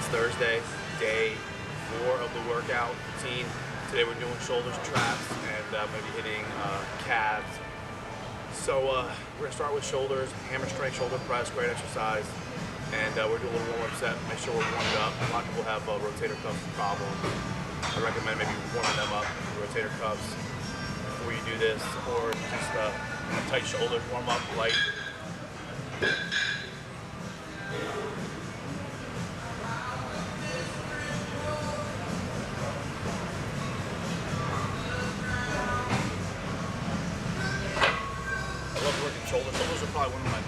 Thursday, day 4 of the workout routine. Today we're doing shoulders, traps, and I'm going to be hitting calves. So we're going to start with shoulders, hammer strength, shoulder press, great exercise. And we're doing a little warm-up set, make sure we're warmed up. A lot of people have rotator cuff problems. I recommend maybe warming them up with rotator cuffs before you do this, or just tight shoulders, warm up light. Shoulders. Shoulders are probably one of my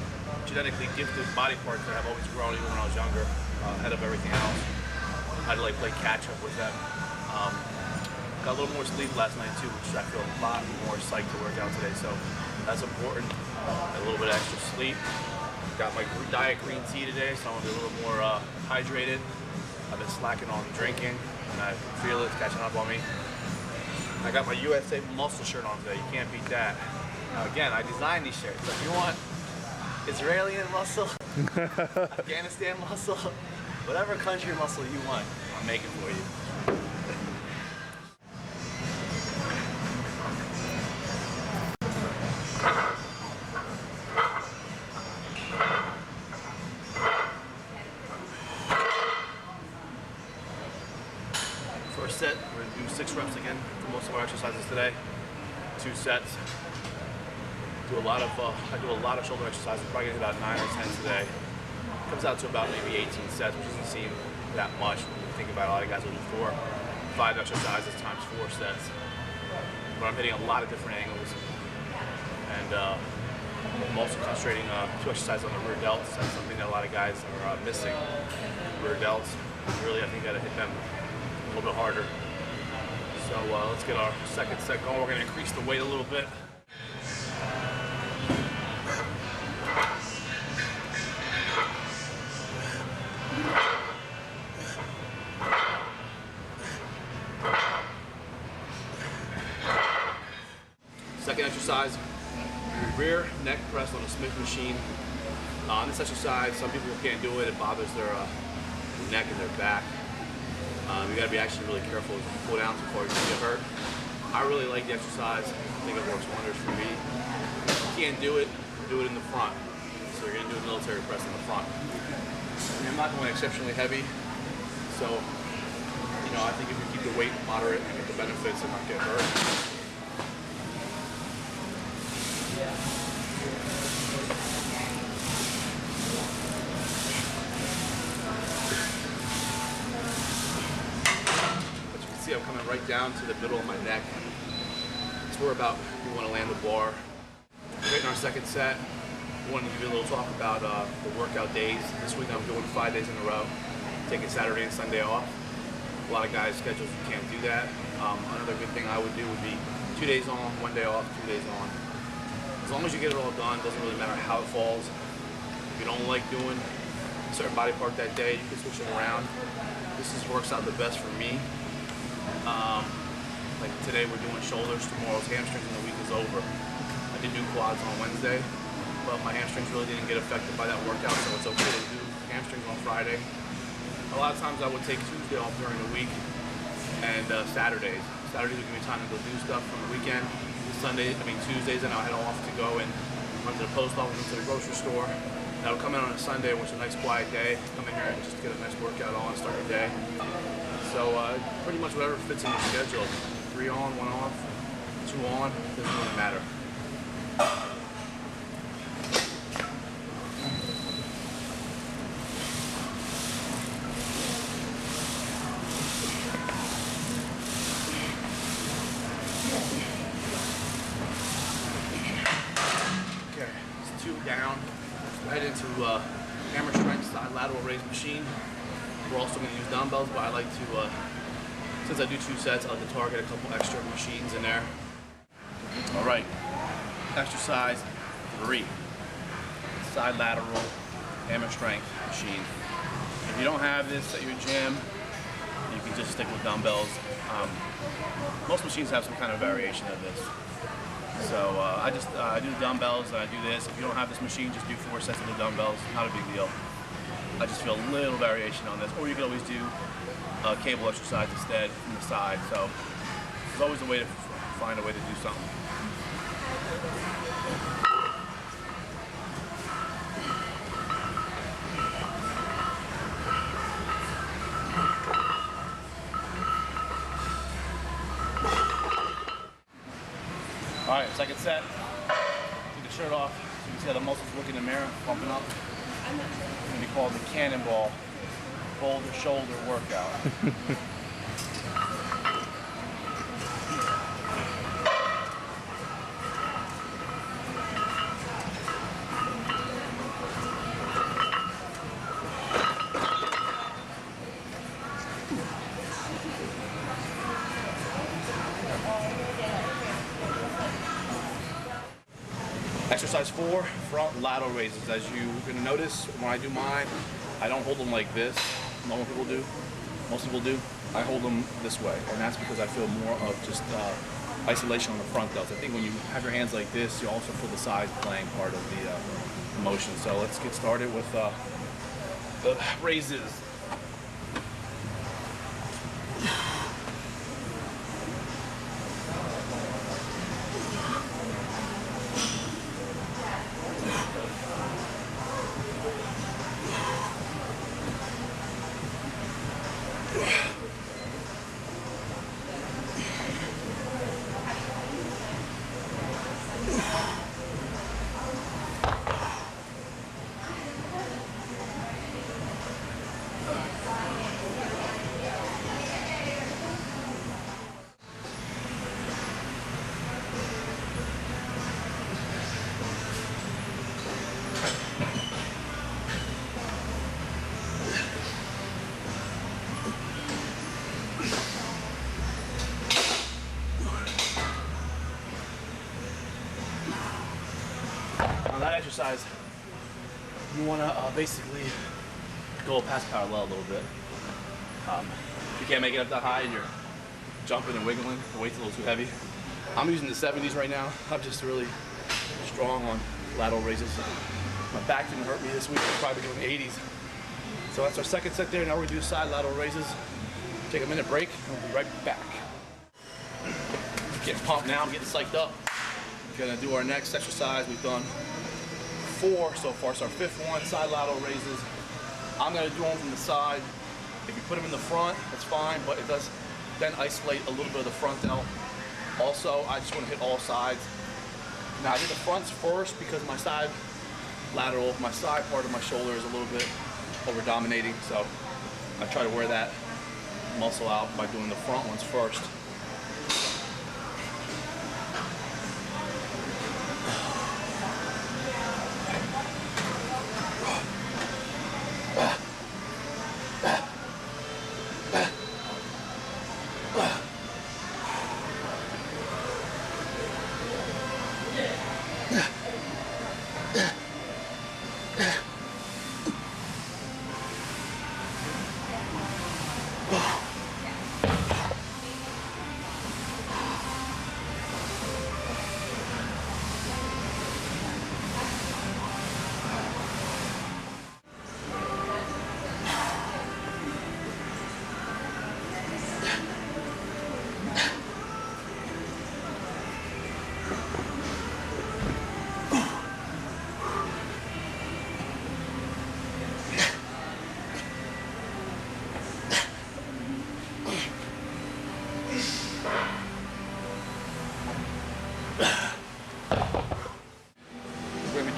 genetically gifted body parts that I've always grown even when I was younger, ahead of everything else. I had to play catch up with them. Got a little more sleep last night too, which I feel a lot more psyched to work out today, so that's important. A little bit of extra sleep. Got my diet green tea today, so I'm gonna be a little more hydrated. I've been slacking on drinking, and I feel it's catching up on me. I got my USA muscle shirt on today. You can't beat that. Now again, I designed these shirts, so if you want Israeli muscle, Afghanistan muscle, whatever country muscle you want, I'll make it for you. First set, we're going to do 6 reps again for most of our exercises today. 2 sets. I do a lot of shoulder exercises, probably about 9 or 10 today. Comes out to about maybe 18 sets, which doesn't seem that much when you think about a lot of guys will do 4, 5 exercises times 4 sets. But I'm hitting a lot of different angles, and I'm also concentrating 2 exercises on the rear delts. That's something that a lot of guys are missing. Rear delts, really, I think, got to hit them a little bit harder. So let's get our second set going. We're going to increase the weight a little bit. Second exercise, rear neck press on a Smith machine. On this exercise, some people can't do it. It bothers their neck and their back. You got to be actually really careful as you pull down too far, you can get hurt. I really like the exercise. I think it works wonders for me. If you can't do it in the front. So you're going to do a military press in the front. And I'm not going exceptionally heavy, so I think if you keep the weight moderate and get the benefits and not get hurt. I'm coming right down to the middle of my neck. That's where about we want to land the bar. Right in our second set, I wanted to give you a little talk about the workout days. This week I'm doing 5 days in a row, taking Saturday and Sunday off. A lot of guys' schedules you can't do that. Another good thing I would do would be 2 days on, 1 day off, 2 days on. As long as you get it all done, it doesn't really matter how it falls. If you don't like doing a certain body part that day, you can switch it around. This works out the best for me. Like today we're doing shoulders, tomorrow's hamstrings, and the week is over. I did do quads on Wednesday, but my hamstrings really didn't get affected by that workout, so it's okay to do hamstrings on Friday. A lot of times I would take Tuesday off during the week, and Saturdays. Saturdays would give me time to go do stuff from the weekend. Tuesdays, and I'll head off to go and run to the post office, and to the grocery store. And I'll come in on a Sunday, which is a nice quiet day. Come in here and just get a nice workout on, start your day. So pretty much whatever fits in your schedule. 3 on, 1 off, 2 on, doesn't really matter. Okay, it's 2 down. We're heading into hammer strength side lateral raise machine. We're also going to use dumbbells, but I like to, since I do 2 sets, I like to target a couple extra machines in there. All right, exercise 3, side lateral hammer strength machine. If you don't have this at your gym, you can just stick with dumbbells. Most machines have some kind of variation of this. So I do dumbbells and I do this. If you don't have this machine, just do 4 sets of the dumbbells. Not a big deal. I just feel a little variation on this. Or you can always do a cable exercise instead from the side. So there's always a way to find a way to do something. All right, second set. Take the shirt off so you can see how the muscles look in the mirror, pumping up. It's going to be called the Cannonball Boulder Shoulder Workout. Exercise 4, front lateral raises. As you're going to notice, when I do mine, I don't hold them like this. Most people do. I hold them this way, and that's because I feel more of just isolation on the front delts. I think when you have your hands like this, you also feel the sides playing part of the motion. So let's get started with the raises. On that exercise, you want to basically go past parallel a little bit. If you can't make it up that high and you're jumping and wiggling, the weight's a little too heavy. I'm using the 70s right now. I'm just really strong on lateral raises. My back didn't hurt me this week. I'm probably doing 80s. So that's our second set there. Now we're going to do side lateral raises. Take a minute break and we'll be right back. Getting pumped now. I'm getting psyched up. We're going to do our next exercise. We've done 4 so far. So our 5th one, side lateral raises. I'm going to do them from the side. If you put them in the front, that's fine, but it does then isolate a little bit of the front delt. Also, I just want to hit all sides. Now I did the fronts first because my side lateral, my side part of my shoulder is a little bit over dominating, so I try to wear that muscle out by doing the front ones first.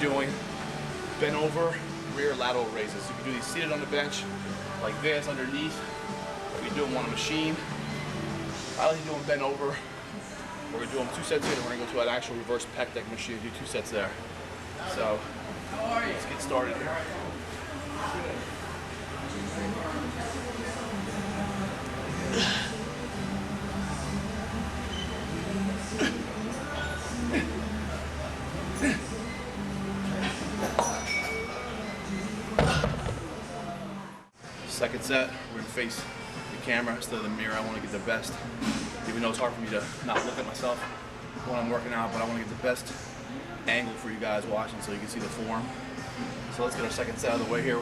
Doing bent over rear lateral raises. You can do these seated on the bench like this underneath. You can do them on a machine. I like to do them bent over. We're going to do them 2 sets here, and we're going to go to an actual reverse pec deck machine and do 2 sets there. So let's get started here. Second set, we're going to face the camera instead of the mirror. I want to get the best, even though it's hard for me to not look at myself when I'm working out, but I want to get the best angle for you guys watching so you can see the form. So let's get our second set out of the way here.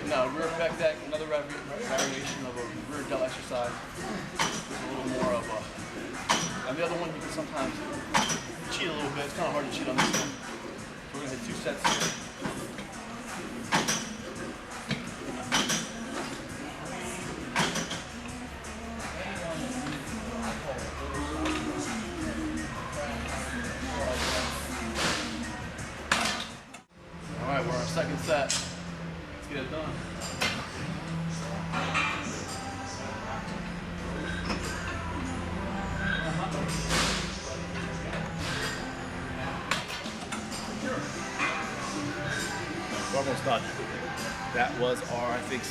Now, rear pec deck, another variation of a rear delt exercise. There's a little more of a, and the other one you can sometimes cheat a little bit. It's kind of hard to cheat on this one. So we're gonna hit 2 sets here. All right, we're on our second set. Let's get it done. We're almost done. That was our, I think,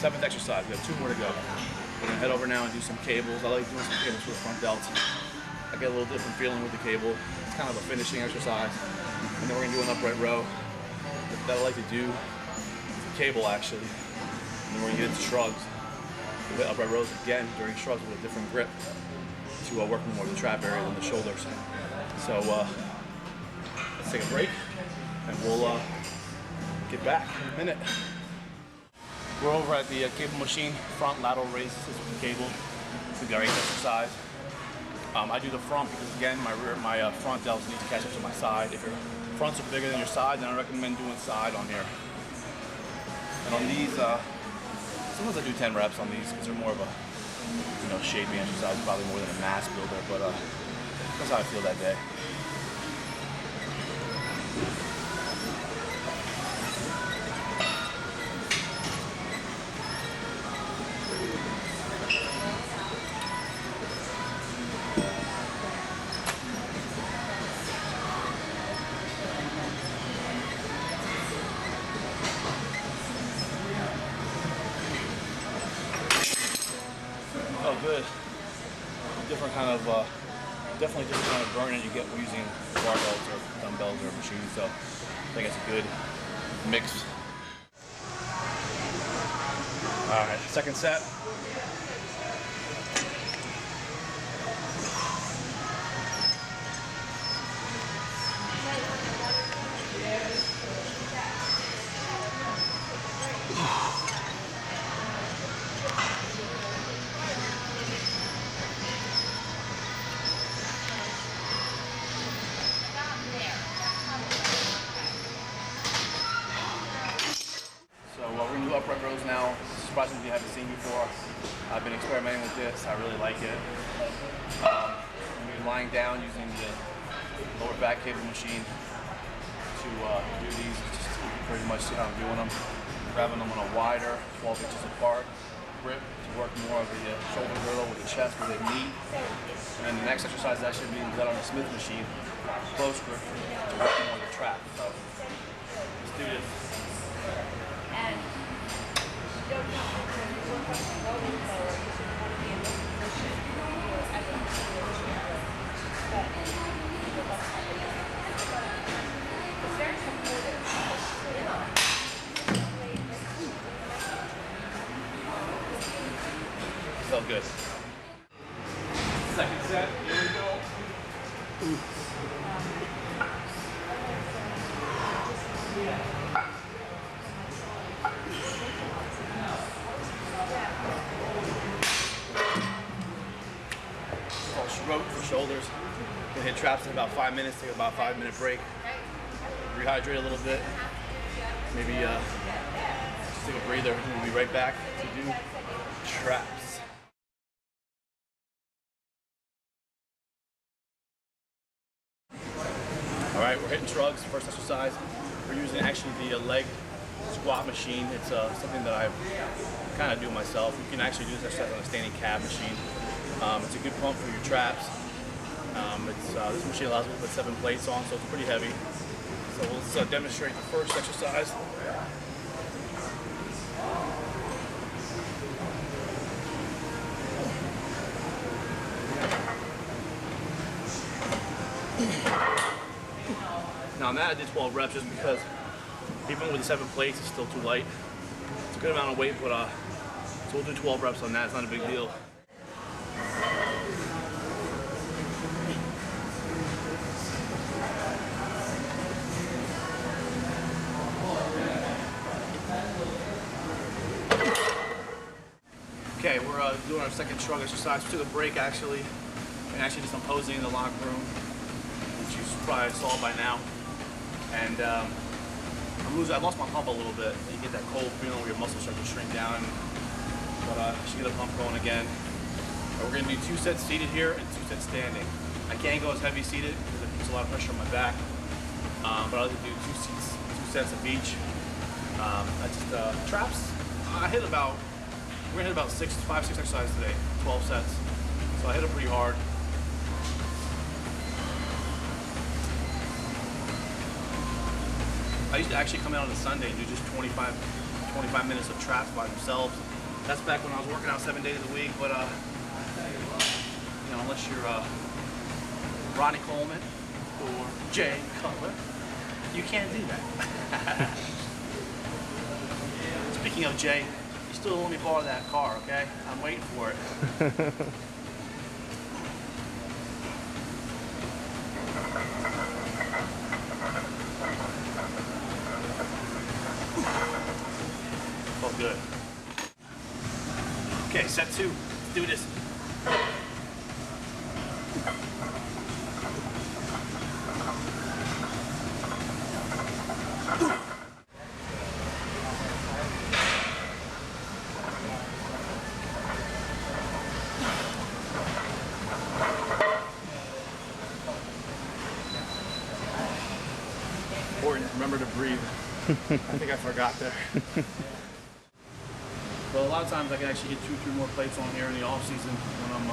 7th exercise. We have 2 more to go. We're gonna head over now and do some cables. I like doing some cables for the front delts. I get a little different feeling with the cable. It's kind of a finishing exercise. And then we're gonna do an upright row. That I like to do with the cable actually. And then we're gonna get into shrugs. We'll hit upright rows again during shrugs with a different grip to work more of the trap area than the shoulders. So let's take a break and we'll get back in a minute. We're over at the cable machine, front lateral raise with the cable. It's the 8th exercise. I do the front because again, my front delts need to catch up to my side. If your fronts are bigger than your side, then I recommend doing side on here. And on these, sometimes I do 10 reps on these because they're more of a, shaping exercise, probably more than a mass builder, but that's how I feel that day. Oh, good. Different kind of, definitely different kind of burn that you get using barbells or dumbbells or machines. So I think it's a good mix. All right, second set. We're gonna do upright rows now. Surprisingly, you haven't seen before. I've been experimenting with this. I really like it. I'm gonna be lying down using the lower back cable machine to do these. Just pretty much see how I'm doing them. Grabbing them on a wider, 12 inches apart grip to work more of the shoulder girdle with the chest where they meet. And then the next exercise is actually being done on the Smith machine, close grip, to work more of the trap. So let's do this. Felt good. Second set, here we go. Stroke for shoulders. Gonna hit traps in about 5 minutes, take about a 5-minute break. Rehydrate a little bit. Maybe just take a breather and we'll be right back to do traps. All right, we're hitting shrugs. First exercise. We're using actually the leg squat machine. It's something that I kind of do myself. You can actually do this exercise on a standing cab machine. It's a good pump for your traps. This machine allows me to put 7 plates on, so it's pretty heavy. So we'll demonstrate the first exercise. Now on that I did 12 reps just because even with the 7 plates it's still too light. It's a good amount of weight, but so we'll do 12 reps on that. It's not a big deal. Okay, we're doing our second shrug exercise. We took a break actually, and actually just posing in the locker room, which you probably saw by now. And I lost my pump a little bit. You get that cold feeling where your muscles start to shrink down. But I should get a pump going again. We're going to do 2 sets seated here and 2 sets standing. I can't go as heavy seated because it puts a lot of pressure on my back. But I'll do 2 sets of each. That's just traps. We're gonna hit about 5, 6 exercises today, 12 sets. So I hit them pretty hard. I used to actually come out on a Sunday and do just 25 minutes of traps by themselves. That's back when I was working out 7 days a week, but you know, unless you're Ronnie Coleman or Jay Cutler, you can't do that. Speaking of Jay, you still let me borrow that car, okay? I'm waiting for it. Oh, good. Okay, set 2. Let's do this. Important, remember to breathe. I think I forgot there. Well, a lot of times I can actually get 2 or 3 more plates on here in the off season when I'm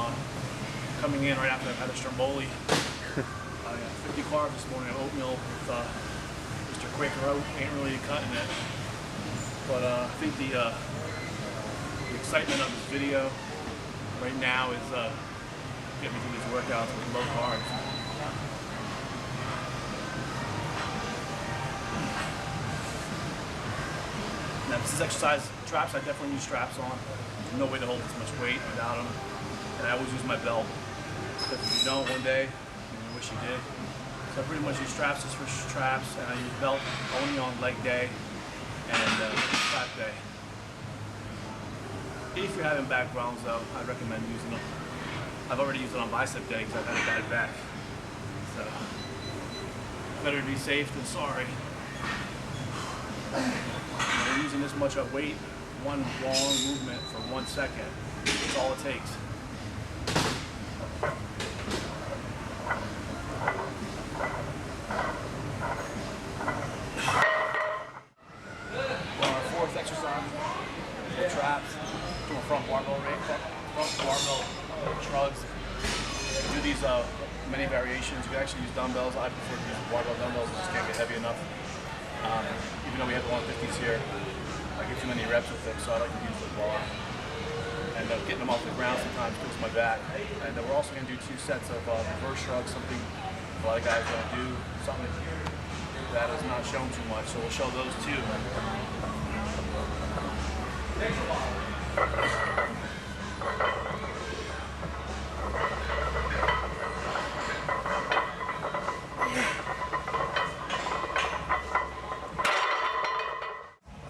coming in right after I've had a stromboli. I got 50 carbs this morning of oatmeal with Mr. Quaker Oat. Ain't really cutting it. But I think the excitement of this video right now is getting me through these workouts with low carbs. Now this is exercise traps. I definitely use straps on. There's no way to hold this much weight without them. And I always use my belt. Because if you don't one day, I wish you did. So I pretty much use straps just for traps, and I use belt only on leg day and trap day. If you're having back problems though, I'd recommend using them. I've already used it on bicep day because I've had a bad back. So better to be safe than sorry. We're using this much of weight, one long movement for 1 second. That's all it takes. On our 4th exercise, the traps, doing front barbell shrugs. Do these many variations. You can actually use dumbbells. I prefer to use barbell dumbbells. Just can't get heavy enough. Even though we have the 150s here, I get too many reps with them, so I like to use the bar. And getting them off the ground sometimes kills my back. And we're also going to do 2 sets of reverse shrugs, something a lot of guys don't do, something that is not shown too much. So we'll show those too.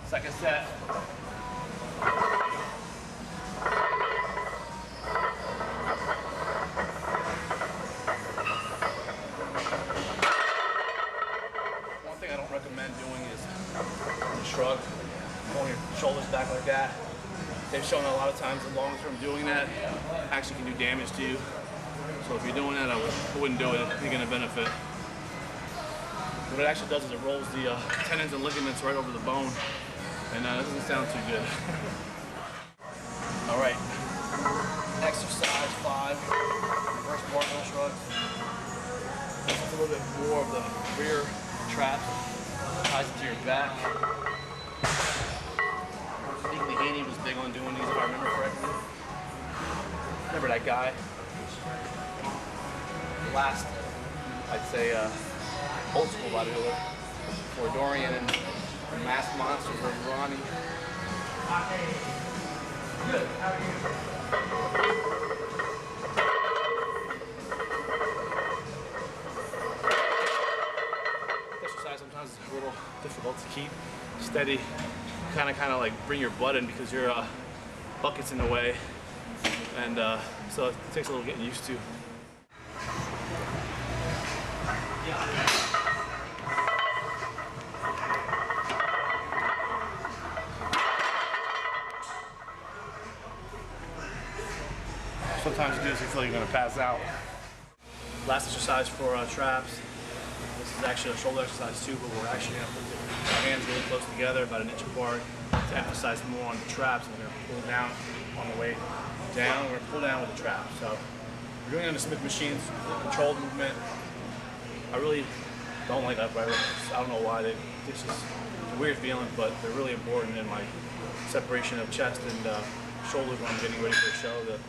Second set. One thing I don't recommend doing is shrug, pulling your shoulders back like that. They've shown a lot of times the long term doing that actually can do damage to you. So if you're doing that, I wouldn't do it if you're going to benefit. What it actually does is it rolls the tendons and ligaments right over the bone. And that doesn't sound too good. All right, exercise 5, reverse barbell shrugs. This is a little bit more of the rear trap, ties to your back. I think Haney was big on doing these, if I remember correctly. Remember that guy? Last, I'd say, old school bodybuilder, for Dorian and Masked Monster for Ronnie. Good. Exercise sometimes is a little difficult to keep steady. Kind of like bring your butt in because your bucket's in the way. and so it takes a little getting used to. Sometimes you do this, you feel like you're gonna pass out. Last exercise for traps. This is actually a shoulder exercise too, but we're actually gonna put our hands really close together, about an inch apart, to emphasize more on the traps. We're gonna pull down on the way down. We're gonna pull down with the trap. So we're doing it on the Smith machines, controlled movement. I really don't like upright lifts. I don't know why. It's just a weird feeling, but they're really important in my separation of chest and shoulders when I'm getting ready for a show. The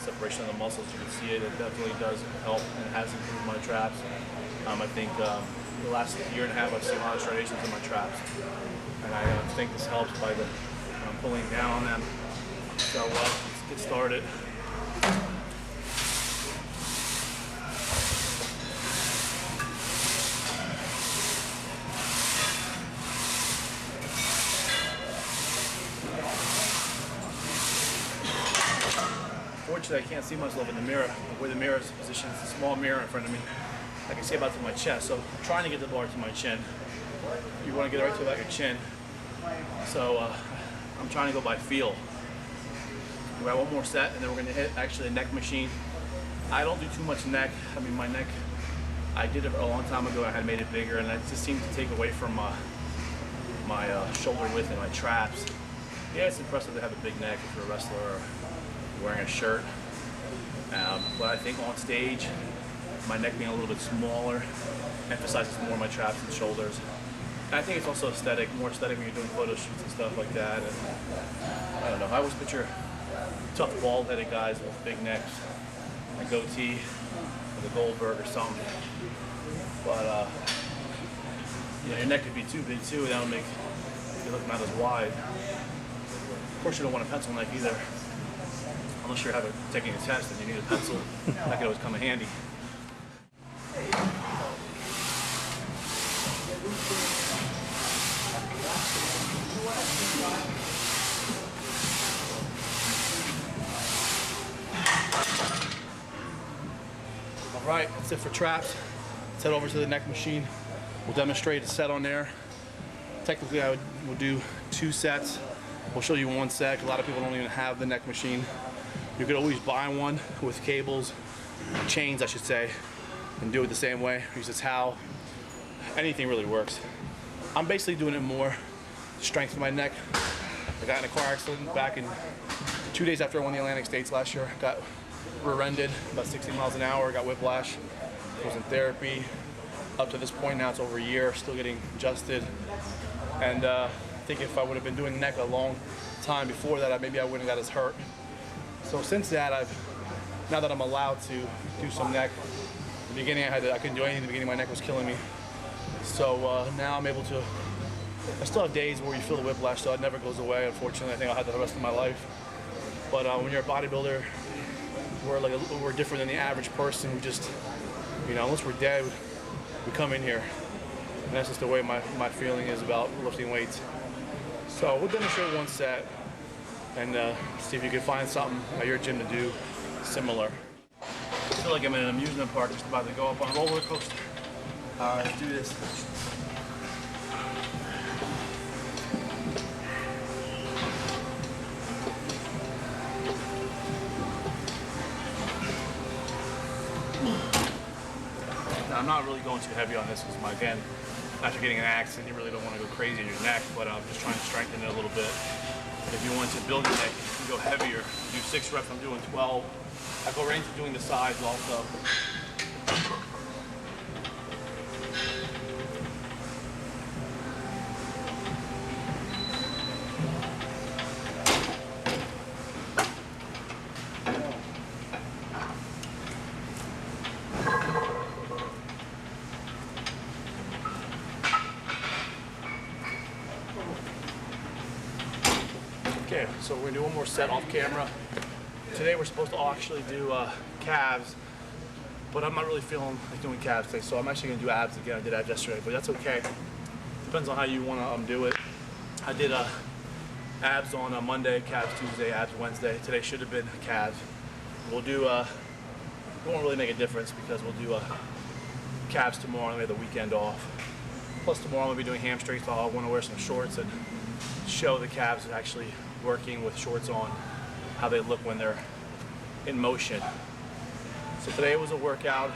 separation of the muscles, you can see it. It definitely does help, and it has improved my traps. I think the last year and a half I've seen a lot of striations in my traps, and I think this helps by the pulling down on them. So let's get started. Unfortunately, I can't see much in the mirror. Where the mirror is positioned, it's a small mirror in front of me. I can see about to my chest, so I'm trying to get the bar to my chin. You want to get it right to about your chin. So I'm trying to go by feel. We got one more set, and then we're going to hit actually a neck machine. I don't do too much neck. I mean, my neck, I did it a long time ago. I had made it bigger, and it just seemed to take away from my shoulder width and my traps. Yeah, it's impressive to have a big neck if you're a wrestler or wearing a shirt. But I think on stage, my neck being a little bit smaller emphasizes more my traps and shoulders. And I think it's also aesthetic, more aesthetic when you're doing photo shoots and stuff like that. And I don't know, I always picture tough bald-headed guys with big necks, a goatee, with a Boulder or something. But your neck could be too big too, that would make you look not as wide. Of course, you don't want a pencil neck either. Unless you're taking a test and you need a pencil, that could always come in handy. All right, that's it for traps. Let's head over to the neck machine. We'll demonstrate a set on there. Technically, we'll do 2 sets. We'll show you one set. A lot of people don't even have the neck machine. You could always buy one with cables, chains I should say, and do it the same way. Use a towel. Anything really works. I'm basically doing it more to strengthen my neck. I got in a car accident back in 2 days after I won the Atlantic States last year. Got rear-ended about 60 miles an hour, got whiplash. Was in therapy. Up to this point now, it's over a year, still getting adjusted. And I think if I would have been doing neck a long time before that, maybe I wouldn't have got as hurt. So since that, now that I'm allowed to do some neck, in the beginning I couldn't do anything. In the beginning my neck was killing me. So now I'm able to, I still have days where you feel the whiplash, so it never goes away, unfortunately. I think I'll have that the rest of my life. But when you're a bodybuilder, we're different than the average person. We just, unless we're dead, we come in here. And that's just the way my feeling is about lifting weights. So we'll demonstrate one set and see if you can find something at your gym to do similar. I feel like I'm in an amusement park just about to go up on a roller coaster. All right, let's do this. Now, I'm not really going too heavy on this because, again, after getting an accident, you really don't want to go crazy in your neck, but I'm just trying to strengthen it a little bit. If you want to build your neck, you can go heavier. Do 6 reps, I'm doing 12. I go right into doing the sides also. Okay, so we're gonna do one more set off camera. Today we're supposed to actually do calves, but I'm not really feeling like doing calves today, so I'm actually gonna do abs again. I did abs yesterday, but that's okay. Depends on how you wanna do it. I did abs on Monday, calves Tuesday, abs Wednesday. Today should have been calves. We'll do, it won't really make a difference because we'll do calves tomorrow and we have the weekend off. Plus tomorrow we'll be doing hamstrings, so I'll want to wear some shorts and show the calves actually working with shorts on, how they look when they're in motion. So today was a workout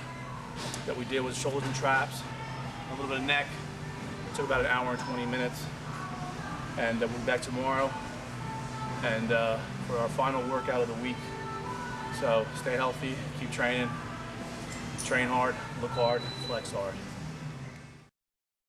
that we did with shoulders and traps, a little bit of neck. It took about an hour and 20 minutes. And we'll be back tomorrow and for our final workout of the week. So stay healthy, keep training, train hard, look hard, flex hard.